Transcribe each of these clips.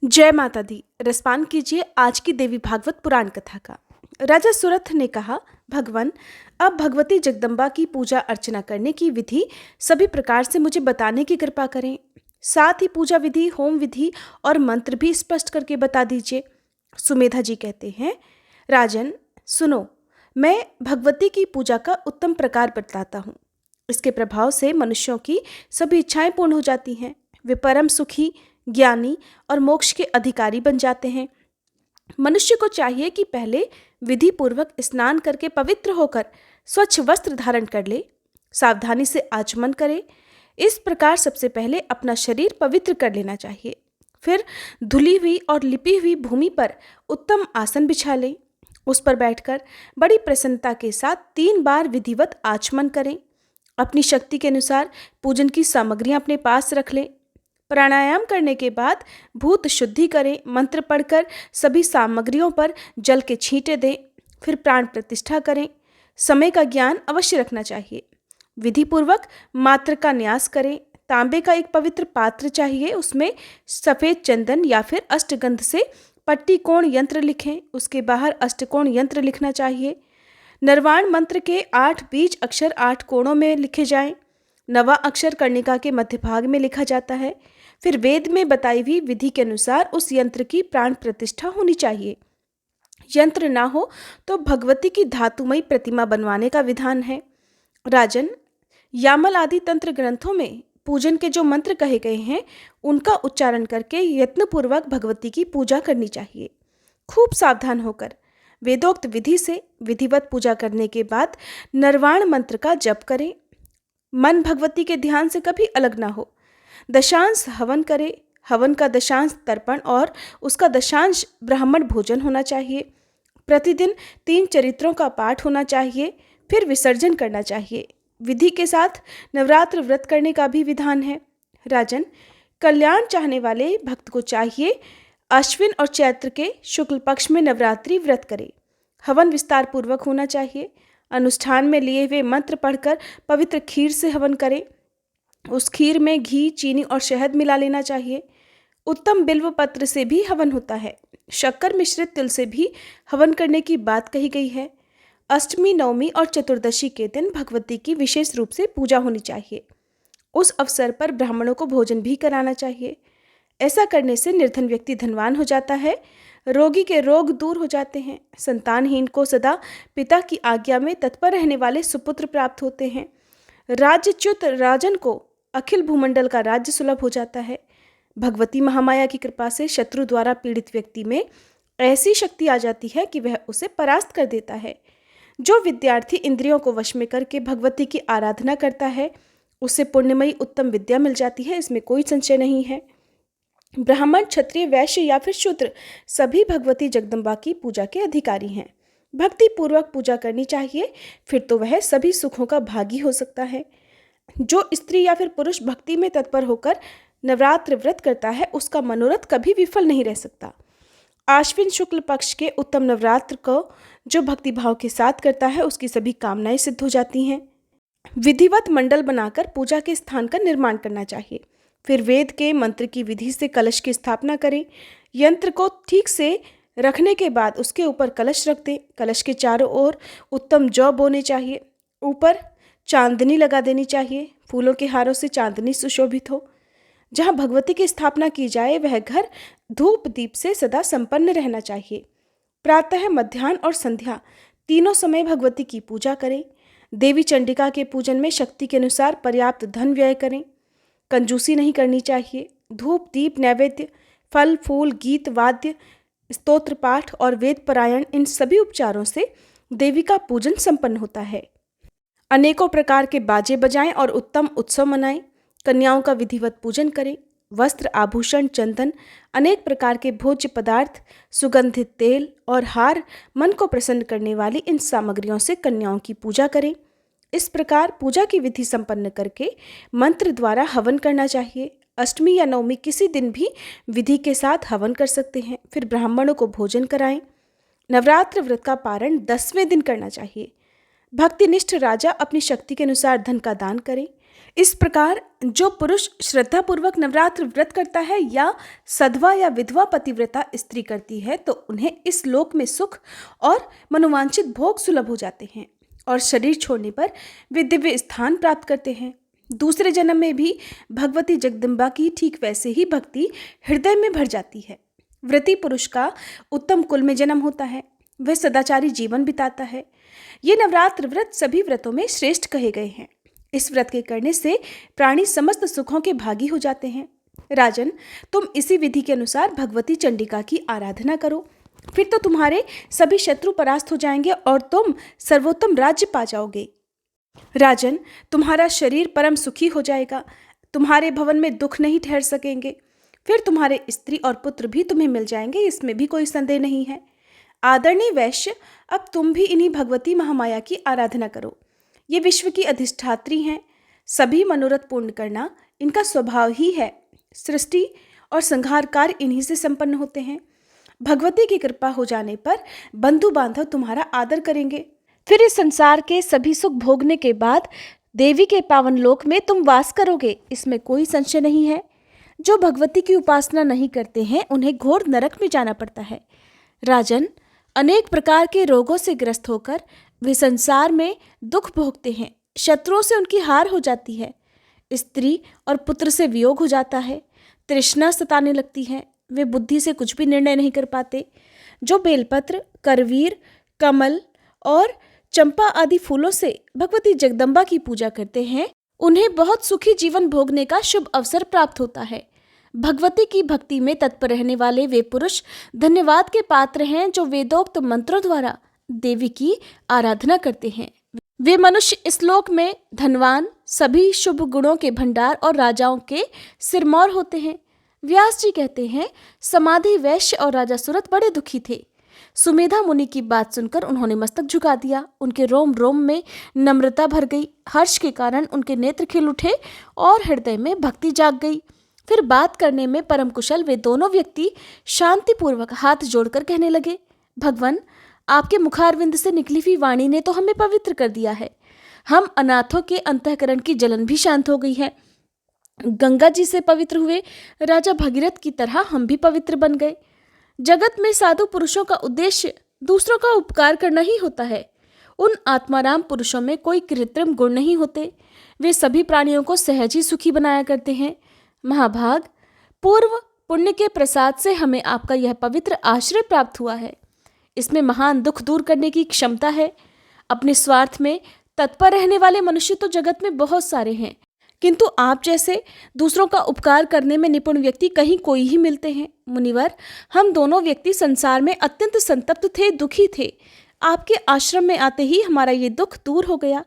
जय माता दी। रसपान कीजिए आज की देवी भागवत पुराण कथा का। राजा सुरथ ने कहा, भगवान, अब भगवती जगदम्बा की पूजा अर्चना करने की विधि सभी प्रकार से मुझे बताने की कृपा करें। साथ ही पूजा विधि, होम विधि और मंत्र भी स्पष्ट करके बता दीजिए। सुमेधा जी कहते हैं, राजन सुनो, मैं भगवती की पूजा का उत्तम प्रकार बताता हूँ। इसके प्रभाव से मनुष्यों की सभी इच्छाएं पूर्ण हो जाती हैं। वे परम सुखी, ज्ञानी और मोक्ष के अधिकारी बन जाते हैं। मनुष्य को चाहिए कि पहले विधि पूर्वक स्नान करके पवित्र होकर स्वच्छ वस्त्र धारण कर ले, सावधानी से आचमन करे। इस प्रकार सबसे पहले अपना शरीर पवित्र कर लेना चाहिए। फिर धुली हुई और लिपी हुई भूमि पर उत्तम आसन बिछा लें। उस पर बैठकर बड़ी प्रसन्नता के साथ 3 बार विधिवत आचमन करें। अपनी शक्ति के अनुसार पूजन की सामग्रियां अपने पास रख लें। प्राणायाम करने के बाद भूत शुद्धि करें। मंत्र पढ़कर सभी सामग्रियों पर जल के छींटे दें। फिर प्राण प्रतिष्ठा करें। समय का ज्ञान अवश्य रखना चाहिए। विधि पूर्वक मात्र का न्यास करें। तांबे का एक पवित्र पात्र चाहिए, उसमें सफ़ेद चंदन या फिर अष्टगंध से पट्टी कोण यंत्र लिखें। उसके बाहर अष्टकोण यंत्र लिखना चाहिए। निर्वाण मंत्र के 8 बीज अक्षर 8 कोणों में लिखे जाएं। नवा अक्षर कर्णिका के मध्य भाग में लिखा जाता है। फिर वेद में बताई हुई विधि के अनुसार उस यंत्र की प्राण प्रतिष्ठा होनी चाहिए। यंत्र ना हो तो भगवती की धातुमयी प्रतिमा बनवाने का विधान है। राजन, यामल आदि तंत्र ग्रंथों में पूजन के जो मंत्र कहे गए हैं, उनका उच्चारण करके यत्नपूर्वक भगवती की पूजा करनी चाहिए। खूब सावधान होकर वेदोक्त विधि से विधिवत पूजा करने के बाद निर्वाण मंत्र का जप करें। मन भगवती के ध्यान से कभी अलग ना हो। दशांश हवन करे। हवन का दशांश तर्पण और उसका दशांश ब्राह्मण भोजन होना चाहिए। प्रतिदिन 3 चरित्रों का पाठ होना चाहिए। फिर विसर्जन करना चाहिए। विधि के साथ नवरात्र व्रत करने का भी विधान है। राजन, कल्याण चाहने वाले भक्त को चाहिए अश्विन और चैत्र के शुक्ल पक्ष में नवरात्रि व्रत करे। हवन विस्तार पूर्वक होना चाहिए। अनुष्ठान में लिए हुए मंत्र पढ़कर पवित्र खीर से हवन करें। उस खीर में घी, चीनी और शहद मिला लेना चाहिए। उत्तम बिल्व पत्र से भी हवन होता है। शक्कर मिश्रित तिल से भी हवन करने की बात कही गई है। अष्टमी, नवमी और चतुर्दशी के दिन भगवती की विशेष रूप से पूजा होनी चाहिए। उस अवसर पर ब्राह्मणों को भोजन भी कराना चाहिए। ऐसा करने से निर्धन व्यक्ति धनवान हो जाता है। रोगी के रोग दूर हो जाते हैं। संतानहीन को सदा पिता की आज्ञा में तत्पर रहने वाले सुपुत्र प्राप्त होते हैं। राज्यच्युत राजन को अखिल भूमंडल का राज्य सुलभ हो जाता है। भगवती महामाया की कृपा से शत्रु द्वारा पीड़ित व्यक्ति में ऐसी शक्ति आ जाती है कि वह उसे परास्त कर देता है। जो विद्यार्थी इंद्रियों को वश में करके भगवती की आराधना करता है, उसे पुण्यमयी उत्तम विद्या मिल जाती है, इसमें कोई संशय नहीं है। ब्राह्मण, क्षत्रिय, वैश्य या फिर शूद्र सभी भगवती जगदम्बा की पूजा के अधिकारी हैं। भक्ति पूर्वक पूजा करनी चाहिए, फिर तो वह सभी सुखों का भागी हो सकता है। जो स्त्री या फिर पुरुष भक्ति में तत्पर होकर नवरात्र व्रत करता है, उसका मनोरथ कभी विफल नहीं रह सकता। आश्विन शुक्ल पक्ष के उत्तम नवरात्र को जो भक्ति भाव के साथ करता है, उसकी सभी कामनाएं सिद्ध हो जाती हैं। विधिवत मंडल बनाकर पूजा के स्थान का निर्माण करना चाहिए। फिर वेद के मंत्र की विधि से कलश की स्थापना करें। यंत्र को ठीक से रखने के बाद उसके ऊपर कलश रख दें। कलश के चारों ओर उत्तम जौ बोने चाहिए। ऊपर चांदनी लगा देनी चाहिए। फूलों के हारों से चांदनी सुशोभित हो। जहाँ भगवती की स्थापना की जाए, वह घर धूप दीप से सदा संपन्न रहना चाहिए। प्रातः, मध्याह्न और संध्या तीनों समय भगवती की पूजा करें। देवी चंडिका के पूजन में शक्ति के अनुसार पर्याप्त धन व्यय करें। कंजूसी नहीं करनी चाहिए। धूप, दीप, नैवेद्य, फल, फूल, गीत, वाद्य, स्तोत्र पाठ और वेद पारायण, इन सभी उपचारों से देवी का पूजन संपन्न होता है। अनेकों प्रकार के बाजे बजाएं और उत्तम उत्सव मनाएं। कन्याओं का विधिवत पूजन करें। वस्त्र, आभूषण, चंदन, अनेक प्रकार के भोज्य पदार्थ, सुगंधित तेल और हार, मन को प्रसन्न करने वाली इन सामग्रियों से कन्याओं की पूजा करें। इस प्रकार पूजा की विधि संपन्न करके मंत्र द्वारा हवन करना चाहिए। अष्टमी या नवमी किसी दिन भी विधि के साथ हवन कर सकते हैं। फिर ब्राह्मणों को भोजन कराएं। नवरात्र व्रत का पारण 10वें दिन करना चाहिए। भक्तिनिष्ठ राजा अपनी शक्ति के अनुसार धन का दान करें। इस प्रकार जो पुरुष श्रद्धापूर्वक नवरात्र व्रत करता है या सधवा या विधवा पतिव्रता स्त्री करती है तो उन्हें इस लोक में सुख और मनोवांछित भोग सुलभ हो जाते हैं और शरीर छोड़ने पर वे दिव्य स्थान प्राप्त करते हैं। दूसरे जन्म में भी भगवती जगदम्बा की ठीक वैसे ही भक्ति हृदय में भर जाती है। व्रती पुरुष का उत्तम कुल में जन्म होता है, वह सदाचारी जीवन बिताता है। ये नवरात्र व्रत सभी व्रतों में श्रेष्ठ कहे गए हैं। इस व्रत के करने से प्राणी समस्त सुखों के भागी हो जाते हैं। राजन, तुम इसी विधि के अनुसार भगवती चंडिका की आराधना करो, फिर तो तुम्हारे सभी शत्रु परास्त हो जाएंगे और तुम सर्वोत्तम राज्य पा जाओगे। राजन, तुम्हारा शरीर परम सुखी हो जाएगा, तुम्हारे भवन में दुख नहीं ठहर सकेंगे, फिर तुम्हारे स्त्री और पुत्र भी तुम्हें मिल जाएंगे, इसमें भी कोई संदेह नहीं है। आदरणीय वैश्य, अब तुम भी इन्हीं भगवती महामाया की आराधना करो। ये विश्व की अधिष्ठात्री हैं, सभी मनोरथ पूर्ण करना इनका स्वभाव ही है। सृष्टि और संहार कार्य इन्हीं से संपन्न होते हैं। भगवती की कृपा हो जाने पर बंधु बांधव तुम्हारा आदर करेंगे। फिर इस संसार के सभी सुख भोगने के बाद देवी के पावन लोक में तुम वास करोगे, इसमें कोई संशय नहीं है। जो भगवती की उपासना नहीं करते हैं उन्हें घोर नरक में जाना पड़ता है। राजन, अनेक प्रकार के रोगों से ग्रस्त होकर वे संसार में दुख भोगते हैं। शत्रुओं से उनकी हार हो जाती है, स्त्री और पुत्र से वियोग हो जाता है, तृष्णा सताने लगती है, वे बुद्धि से कुछ भी निर्णय नहीं कर पाते। जो बेलपत्र, करवीर, कमल और चंपा आदि फूलों से भगवती जगदम्बा की पूजा करते हैं उन्हें बहुत सुखी जीवन भोगने का शुभ अवसर प्राप्त होता है। भगवती की भक्ति में तत्पर रहने वाले वे पुरुष धन्यवाद के पात्र हैं जो वेदोक्त मंत्रों द्वारा देवी की आराधना करते हैं। वे मनुष्य इस लोक में धनवान, सभी शुभ गुणों के भंडार और राजाओं के सिरमौर होते हैं। व्यास जी कहते हैं, समाधि वैश्य और राजा सुरथ बड़े दुखी थे। सुमेधा मुनि की बात सुनकर उन्होंने मस्तक झुका दिया। उनके रोम रोम में नम्रता भर गई। हर्ष के कारण उनके नेत्र खिल उठे और हृदय में भक्ति जाग गई। फिर बात करने में परम कुशल वे दोनों व्यक्ति शांतिपूर्वक हाथ जोड़कर कहने लगे, भगवान, आपके मुखारविंद से निकली हुई वाणी ने तो हमें पवित्र कर दिया है। हम अनाथों के अंतःकरण की जलन भी शांत हो गई है। गंगा जी से पवित्र हुए राजा भगीरथ की तरह हम भी पवित्र बन गए। जगत में साधु पुरुषों का उद्देश्य दूसरों का उपकार करना ही होता है। उन आत्माराम पुरुषों में कोई कृत्रिम गुण नहीं होते। वे सभी प्राणियों को सहज ही सुखी बनाया करते हैं। महाभाग, पूर्व पुण्य के प्रसाद से हमें आपका यह पवित्र आश्रय प्राप्त हुआ है। इसमें महान दुख दूर करने की क्षमता है। अपने स्वार्थ में तत्पर रहने वाले मनुष्य तो जगत में बहुत सारे हैं, किंतु आप जैसे दूसरों का उपकार करने में निपुण व्यक्ति कहीं कोई ही मिलते हैं। मुनिवर, हम दोनों व्यक्ति संसार में अत्यंत संतप्त थे, दुखी थे। आपके आश्रम में आते ही हमारा ये दुख दूर हो गया।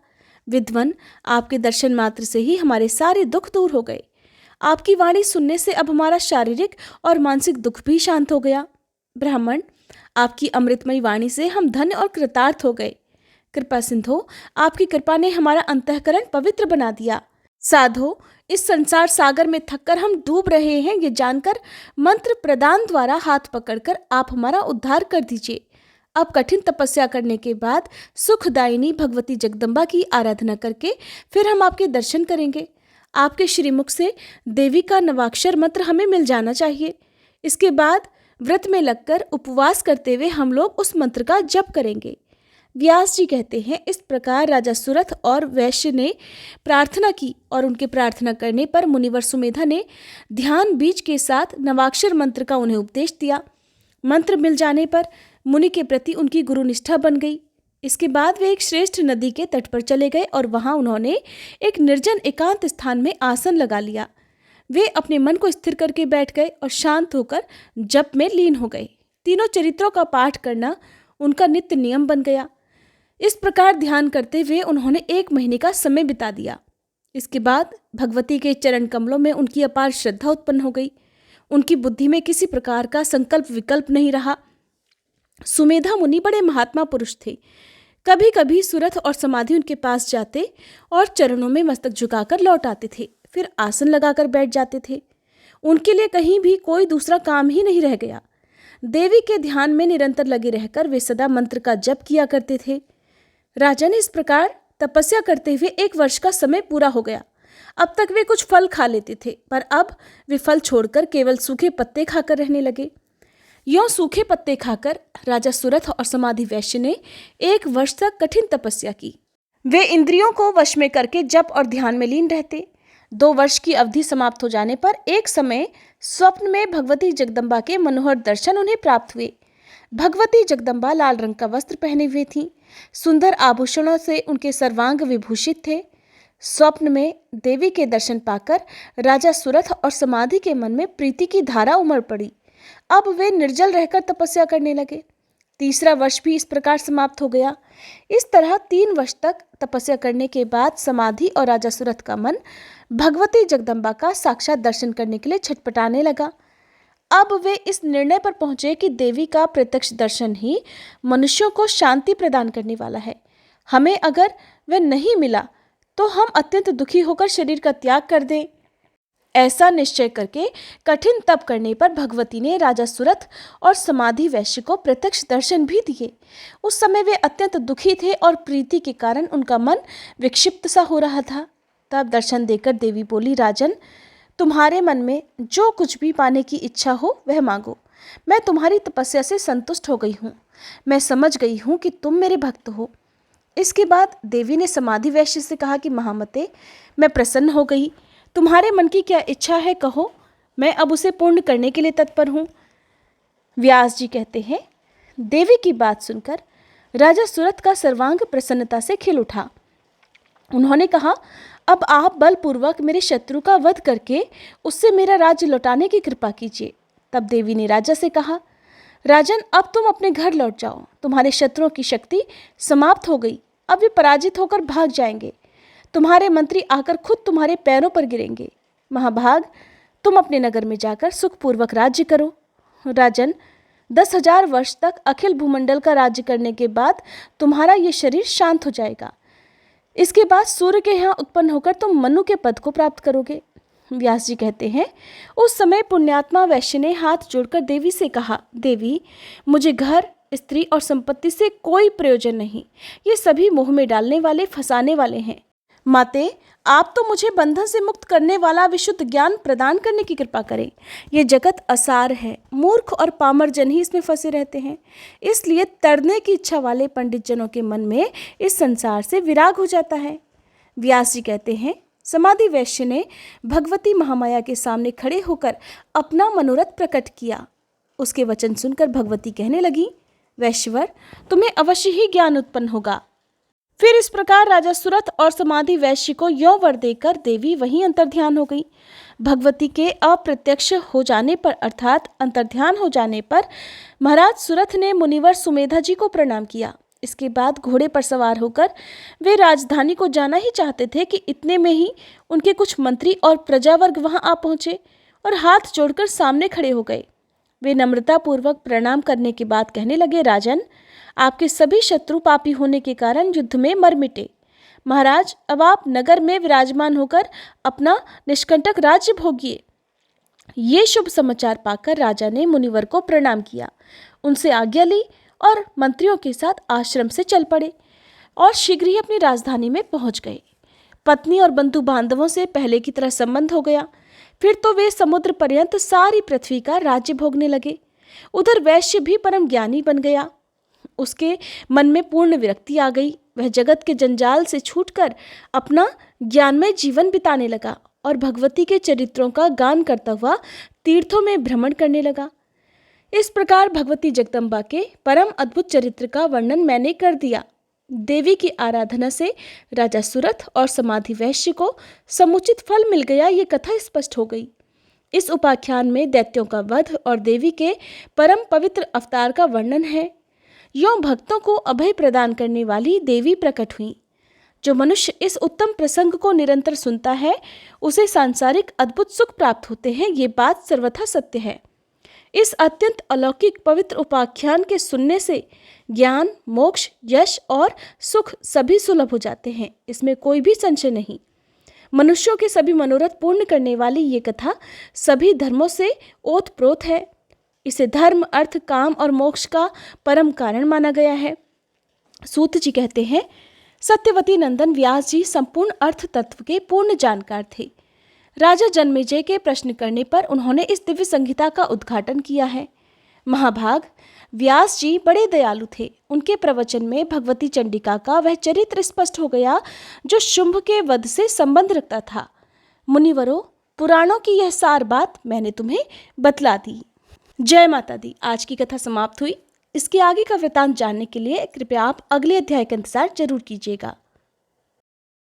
विद्वन, आपके दर्शन मात्र से ही हमारे सारे दुख दूर हो गए। आपकी वाणी सुनने से अब हमारा शारीरिक और मानसिक दुख भी शांत हो गया। ब्राह्मण, आपकी अमृतमयी वाणी से हम धन्य और कृतार्थ हो गए। कृपा सिंधो, आपकी कृपा ने हमारा अंतःकरण पवित्र बना दिया। साधो, इस संसार सागर में थककर हम डूब रहे हैं, ये जानकर मंत्र प्रदान द्वारा हाथ पकड़कर आप हमारा उद्धार कर दीजिए। अब कठिन तपस्या करने के बाद सुखदायिनी भगवती जगदम्बा की आराधना करके फिर हम आपके दर्शन करेंगे। आपके श्रीमुख से देवी का नवाक्षर मंत्र हमें मिल जाना चाहिए। इसके बाद व्रत में लगकर उपवास करते हुए हम लोग उस मंत्र का जप करेंगे। व्यास जी कहते हैं, इस प्रकार राजा सुरथ और वैश्य ने प्रार्थना की और उनके प्रार्थना करने पर मुनिवर सुमेधा ने ध्यान बीज के साथ नवाक्षर मंत्र का उन्हें उपदेश दिया। मंत्र मिल जाने पर मुनि के प्रति उनकी गुरुनिष्ठा बन गई। इसके बाद वे एक श्रेष्ठ नदी के तट पर चले गए और वहां उन्होंने एक निर्जन एकांत स्थान में आसन लगा लिया। वे अपने मन को स्थिर करके बैठ गए और शांत होकर जप में लीन हो गए। तीनों चरित्रों का पाठ करना उनका नित्य नियम बन गया। इस प्रकार ध्यान करते हुए उन्होंने 1 महीने का समय बिता दिया। इसके बाद भगवती के चरण कमलों में उनकी अपार श्रद्धा उत्पन्न हो गई। उनकी बुद्धि में किसी प्रकार का संकल्प विकल्प नहीं रहा। सुमेधा मुनि बड़े महात्मा पुरुष थे। कभी कभी सुरथ और समाधि उनके पास जाते और चरणों में मस्तक झुकाकर लौट आते थे, फिर आसन लगाकर बैठ जाते थे। उनके लिए कहीं भी कोई दूसरा काम ही नहीं रह गया। देवी के ध्यान में निरंतर लगे रहकर वे सदा मंत्र का जप किया करते थे। राजा ने इस प्रकार तपस्या करते हुए 1 वर्ष का समय पूरा हो गया। अब तक वे कुछ फल खा लेते थे, पर अब वे फल छोड़कर केवल सूखे पत्ते खाकर रहने लगे। यों सूखे पत्ते खाकर राजा सुरथ और समाधि वैश्य ने 1 वर्ष तक कठिन तपस्या की। वे इंद्रियों को वश में करके जप और ध्यान में लीन रहते। 2 वर्ष की अवधि समाप्त हो जाने पर एक समय स्वप्न में भगवती जगदम्बा के मनोहर दर्शन उन्हें प्राप्त हुए। भगवती जगदम्बा लाल रंग का वस्त्र पहने हुए थीं। सुंदर आभूषणों से उनके सर्वांग विभूषित थे। स्वप्न में देवी के दर्शन पाकर राजा सुरथ और समाधि के मन में प्रीति की धारा उमड़ पड़ी। अब वे निर्जल रहकर तपस्या करने लगे। 3रा वर्ष भी इस प्रकार समाप्त हो गया। इस तरह 3 वर्ष तक तपस्या करने के बाद समाधि और राजा सुरथ का मन भगवती जगदम्बा का साक्षात दर्शन करने के लिए छटपटाने लगा। अब वे इस निर्णय पर पहुंचे कि देवी का प्रत्यक्ष दर्शन ही मनुष्यों को शांति प्रदान करने वाला है। हमें अगर वह नहीं मिला तो हम अत्यंत दुखी होकर शरीर का त्याग कर दें। ऐसा निश्चय करके कठिन तप करने पर भगवती ने राजा सुरथ और समाधि वैश्य को प्रत्यक्ष दर्शन भी दिए। उस समय वे अत्यंत दुखी थे और प्रीति के कारण उनका मन विक्षिप्त सा हो रहा था। तब दर्शन देकर देवी बोली, राजन, तुम्हारे मन में जो कुछ भी पाने की इच्छा हो वह मांगो। मैं तुम्हारी तपस्या से संतुष्ट हो गई हूँ। मैं समझ गई हूँ कि तुम मेरे भक्त हो। इसके बाद देवी ने समाधि वैश्य से कहा कि महामते, मैं प्रसन्न हो गई। तुम्हारे मन की क्या इच्छा है कहो, मैं अब उसे पूर्ण करने के लिए तत्पर हूँ। व्यास जी कहते हैं, देवी की बात सुनकर राजा सुरथ का सर्वांग प्रसन्नता से खिल उठा। उन्होंने कहा, अब आप बलपूर्वक मेरे शत्रु का वध करके उससे मेरा राज्य लौटाने की कृपा कीजिए। तब देवी ने राजा से कहा, राजन, अब तुम अपने घर लौट जाओ। तुम्हारे शत्रुओं की शक्ति समाप्त हो गई। अब वे पराजित होकर भाग जाएंगे। तुम्हारे मंत्री आकर खुद तुम्हारे पैरों पर गिरेंगे। महाभाग, तुम अपने नगर में जाकर सुखपूर्वक राज्य करो। राजन, 10,000 वर्ष तक अखिल भूमंडल का राज्य करने के बाद तुम्हारा ये शरीर शांत हो जाएगा। इसके बाद सूर्य के यहाँ उत्पन्न होकर तुम मनु के पद को प्राप्त करोगे। व्यास जी कहते हैं, उस समय पुण्यात्मा वैश्य ने हाथ जोड़कर देवी से कहा, देवी, मुझे घर, स्त्री और संपत्ति से कोई प्रयोजन नहीं। ये सभी मोह में डालने वाले, फंसाने वाले हैं। माते, आप तो मुझे बंधन से मुक्त करने वाला विशुद्ध ज्ञान प्रदान करने की कृपा करें। ये जगत असार है। मूर्ख और पामर जन ही इसमें फंसे रहते हैं। इसलिए तरने की इच्छा वाले पंडित जनों के मन में इस संसार से विराग हो जाता है। व्यास जी कहते हैं, समाधि वैश्य ने भगवती महामाया के सामने खड़े होकर अपना मनोरथ प्रकट किया। उसके वचन सुनकर भगवती कहने लगी, वैश्यवर, तुम्हें अवश्य ही ज्ञान उत्पन्न होगा। फिर इस प्रकार राजा सुरथ और समाधि वैश्य को यौं वर देकर देवी वहीं अंतर्ध्यान हो गई। भगवती के अप्रत्यक्ष हो जाने पर अर्थात अंतर्ध्यान हो जाने पर महाराज सुरथ ने मुनिवर सुमेधा जी को प्रणाम किया। इसके बाद घोड़े पर सवार होकर वे राजधानी को जाना ही चाहते थे कि इतने में ही उनके कुछ मंत्री और प्रजावर्ग वहां आ पहुंचे और हाथ जोड़कर सामने खड़े हो गए। वे नम्रतापूर्वक प्रणाम करने के बाद कहने लगे, राजन, आपके सभी शत्रु पापी होने के कारण युद्ध में मर मिटे। महाराज, अब आप नगर में विराजमान होकर अपना निष्कंटक राज्य भोगिए। ये शुभ समाचार पाकर राजा ने मुनिवर को प्रणाम किया, उनसे आज्ञा ली और मंत्रियों के साथ आश्रम से चल पड़े और शीघ्र ही अपनी राजधानी में पहुंच गए। पत्नी और बंधु बांधवों से पहले की तरह संबंध हो गया। फिर तो वे समुद्र पर्यंत सारी पृथ्वी का राज्य भोगने लगे। उधर वैश्य भी परम ज्ञानी बन गया। उसके मन में पूर्ण विरक्ति आ गई। वह जगत के जंजाल से छूटकर अपना ज्ञानमय जीवन बिताने लगा और भगवती के चरित्रों का गान करता हुआ तीर्थों में भ्रमण करने लगा। इस प्रकार भगवती जगदम्बा के परम अद्भुत चरित्र का वर्णन मैंने कर दिया। देवी की आराधना से राजा सुरथ और समाधि वैश्य को समुचित फल मिल गया, ये कथा स्पष्ट हो गई। इस उपाख्यान में दैत्यों का वध और देवी के परम पवित्र अवतार का वर्णन है। यों भक्तों को अभय प्रदान करने वाली देवी प्रकट हुई। जो मनुष्य इस उत्तम प्रसंग को निरंतर सुनता है उसे सांसारिक अद्भुत सुख प्राप्त होते हैं। ये बात सर्वथा सत्य है। इस अत्यंत अलौकिक पवित्र उपाख्यान के सुनने से ज्ञान, मोक्ष, यश और सुख सभी सुलभ हो जाते हैं। इसमें कोई भी संशय नहीं। मनुष्यों के सभी मनोरथ पूर्ण करने वाली ये कथा सभी धर्मों से ओतप्रोत है। इसे धर्म, अर्थ, काम और मोक्ष का परम कारण माना गया है। सूत जी कहते हैं, सत्यवती नंदन व्यास जी संपूर्ण अर्थ तत्व के पूर्ण जानकार थे। राजा जन्मेजय के प्रश्न करने पर उन्होंने इस दिव्य संहिता का उद्घाटन किया है। महाभाग व्यास जी बड़े दयालु थे। उनके प्रवचन में भगवती चंडिका का वह चरित्र स्पष्ट हो गया जो शुंभ के वध से संबंध रखता था। मुनिवरों, पुराणों की यह सार बात मैंने तुम्हें बतला दी। जय माता दी। आज की कथा समाप्त हुई। इसके आगे का वृतांत जानने के लिए कृपया आप अगले अध्याय का इंतजार जरूर कीजिएगा।